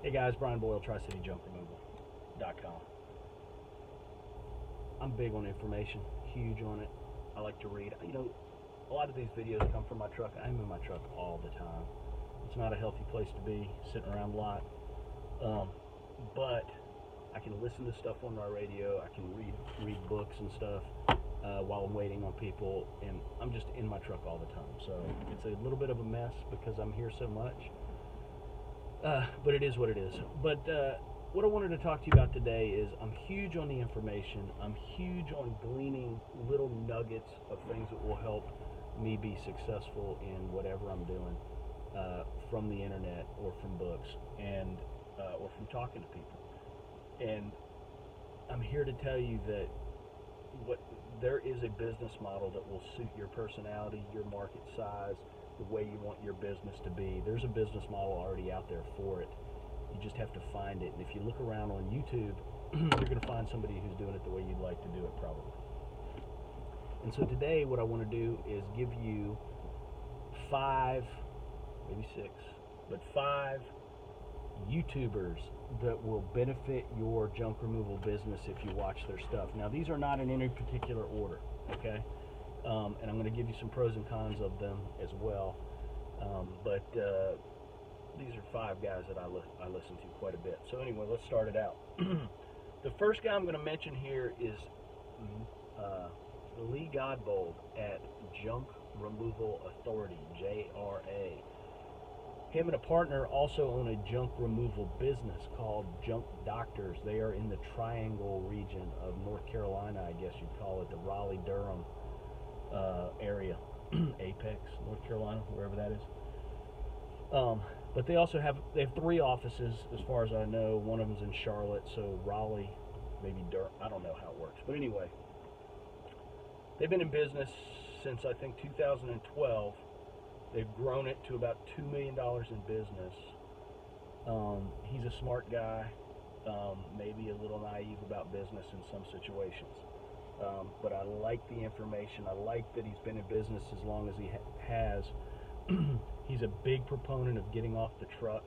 Hey guys, Brian Boyle, TriCityJunkRemoval.com. I'm big on information, huge on it. I like to read. You know, a lot of these videos come from my truck. I'm in my truck all the time. It's not a healthy place to be, sitting around a lot. But I can listen to stuff on my radio. I can read books and stuff while I'm waiting on people, and I'm just in my truck all the time. So it's a little bit of a mess because I'm here so much. But it is what it is. But what I wanted to talk to you about today is I'm huge on the information. I'm huge on gleaning little nuggets of things that will help me be successful in whatever I'm doing from the internet or from books and or from talking to people. And I'm here to tell you that there is a business model that will suit your personality, your market size, the way you want your business to be. There's a business model already out there for it. You just have to find it. And if you look around on YouTube, you're going to find somebody who's doing it the way you'd like to do it, probably. And so today what I want to do is give you 5, maybe 6, but 5 YouTubers that will benefit your junk removal business if you watch their stuff. Now, these are not in any particular order, okay? And I'm going to give you some pros and cons of them as well. But these are 5 guys that I listen to quite a bit. So anyway, let's start it out. The first guy I'm going to mention here is Lee Godbold at Junk Removal Authority, JRA. Him and a partner also own a junk removal business called Junk Doctors. They are in the Triangle region of North Carolina, I guess you'd call it, the Raleigh-Durham area, Apex, North Carolina, wherever that is. But they also have 3 offices, as far as I know. One of them's in Charlotte, so Raleigh, maybe Durham. I don't know how it works. But anyway, they've been in business since, I think, 2012. They've grown it to about $2 million in business. He's a smart guy, maybe a little naive about business in some situations. But I like the information. I like that he's been in business as long as he has. He's a big proponent of getting off the truck.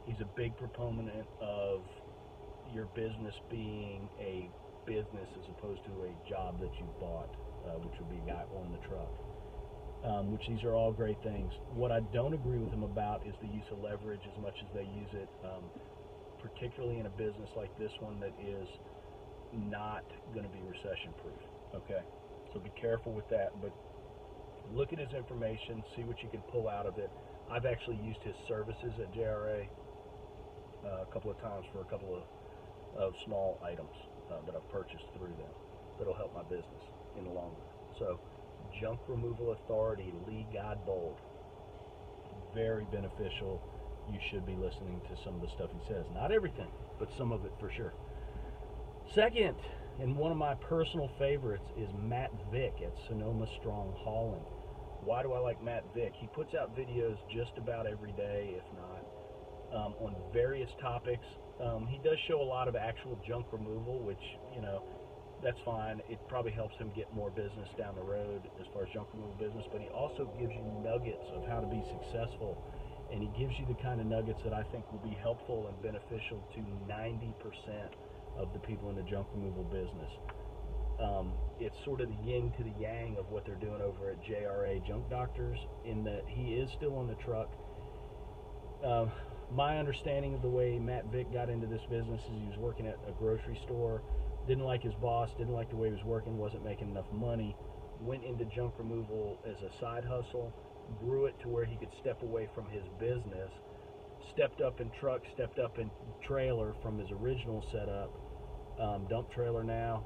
He's a big proponent of your business being a business as opposed to a job that you bought, which would be a guy on the truck. Which these are all great things. What I don't agree with him about is the use of leverage as much as they use it, particularly in a business like this one that is not going to be recession-proof. Okay, so be careful with that. But look at his information, see what you can pull out of it. I've actually used his services at JRA a couple of times for a couple of small items that I've purchased through them that'll help my business in the long run. So, Junk Removal Authority, Lee Godbold, very beneficial. You should be listening to some of the stuff he says. Not everything, but some of it for sure. Second, and one of my personal favorites, is Matt Vick at Sonoma Strong Hauling. Why do I like Matt Vick? He puts out videos just about every day, if not, on various topics. He does show a lot of actual junk removal, which, you know, that's fine. It probably helps him get more business down the road as far as junk removal business, but he also gives you nuggets of how to be successful, and he gives you the kind of nuggets that I think will be helpful and beneficial to 90% of the people in the junk removal business. It's sort of the yin to the yang of what they're doing over at JRA Junk Doctors, in that he is still on the truck. My understanding of the way Matt Vick got into this business is he was working at a grocery store, didn't like his boss, didn't like the way he was working, wasn't making enough money, went into junk removal as a side hustle, grew it to where he could step away from his business, stepped up in truck, stepped up in trailer from his original setup, dump trailer now,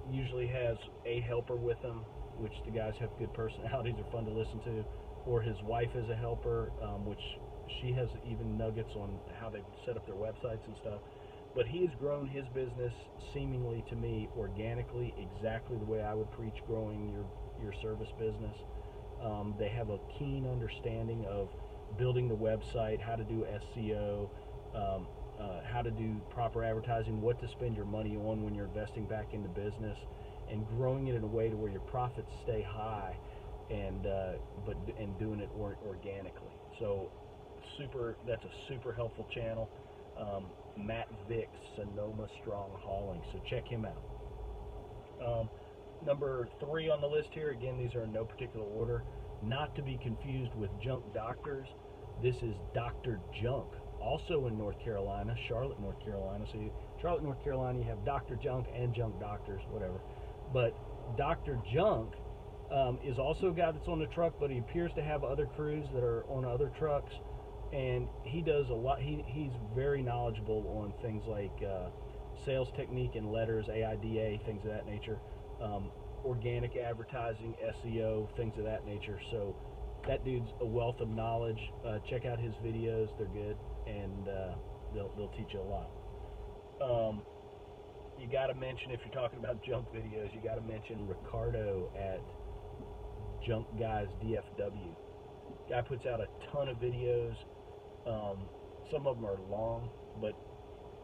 usually has a helper with him, which the guys have good personalities, are fun to listen to, or his wife is a helper, which she has even nuggets on how they set up their websites and stuff. But he has grown his business, seemingly to me, organically, exactly the way I would preach growing your service business. They have a keen understanding of building the website, how to do SEO, how to do proper advertising, what to spend your money on when you're investing back into business, and growing it in a way to where your profits stay high, and doing it organically. So that's a super helpful channel. Matt Vick, Sonoma Strong Hauling. So check him out. Number 3 on the list here, again, these are in no particular order, not to be confused with Junk Doctors. This is Dr. Junk, also in North Carolina, Charlotte, North Carolina. So Charlotte, North Carolina, you have Dr. Junk and Junk Doctors, whatever. But Dr. Junk is also a guy that's on the truck, but he appears to have other crews that are on other trucks, and he does a lot. He's very knowledgeable on things like sales technique and letters, AIDA, things of that nature, organic advertising, SEO, things of that nature. So that dude's a wealth of knowledge. Check out his videos; they're good, and they'll teach you a lot. You got to mention, if you're talking about junk videos, you got to mention Ricardo at Junk Guys DFW. Guy puts out a ton of videos. Some of them are long, but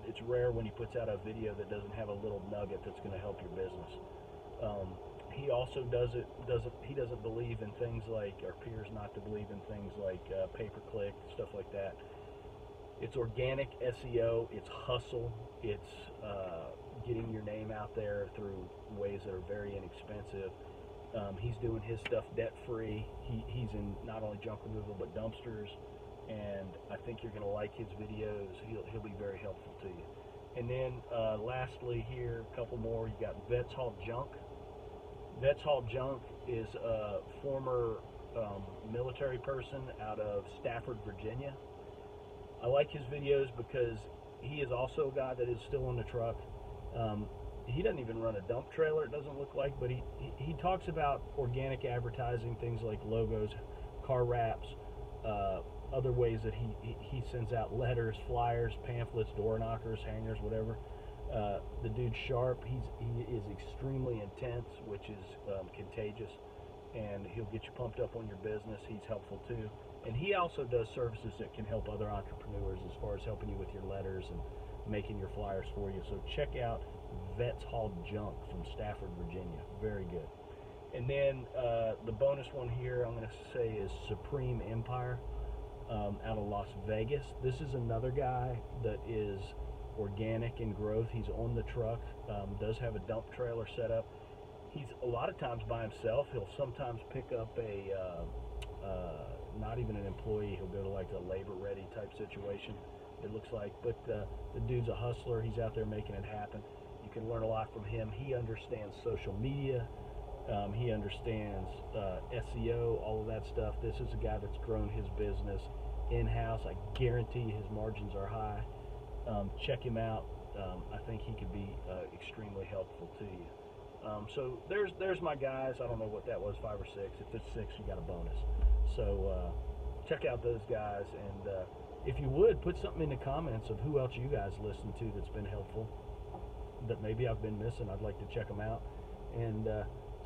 it's rare when he puts out a video that doesn't have a little nugget that's going to help your business. He also he doesn't believe in things like, or appears not to believe in things like pay-per-click, stuff like that. It's organic SEO, it's hustle, it's getting your name out there through ways that are very inexpensive. He's doing his stuff debt-free. He's in not only junk removal but dumpsters, and I think you're going to like his videos. He'll be very helpful to you. And then lastly here, a couple more. You got Vets Haul Junk. Vets Haul Junk is a former military person out of Stafford, Virginia. I like his videos because he is also a guy that is still on the truck. He doesn't even run a dump trailer, it doesn't look like, but he talks about organic advertising, things like logos, car wraps, other ways that he sends out letters, flyers, pamphlets, door knockers, hangers, whatever. The dude's sharp. He is extremely intense, which is contagious, and he'll get you pumped up on your business. He's helpful too. And he also does services that can help other entrepreneurs as far as helping you with your letters and making your flyers for you. So check out Vets Haul Junk from Stafford, Virginia. Very good. And then the bonus one here I'm going to say is Supreme Empire out of Las Vegas. This is another guy that is organic in growth. He's on the truck, does have a dump trailer set up. He's a lot of times by himself. He'll sometimes pick up a not even an employee. He'll go to like a labor ready type situation, it looks like. But the dude's a hustler. He's out there making it happen. You can learn a lot from him. He understands social media. He understands SEO, all of that stuff. This is a guy that's grown his business in-house. I guarantee his margins are high. Check him out. I think he could be extremely helpful to you. So there's my guys. I don't know what that was, 5 or 6. If it's 6, you got a bonus. So check out those guys, and if you would, put something in the comments of who else you guys listen to that's been helpful, that maybe I've been missing. I'd like to check them out and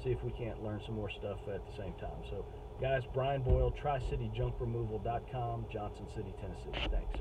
see if we can't learn some more stuff at the same time. So guys, Brian Boyle, TriCityJunkRemoval.com, Johnson City, Tennessee. Thanks.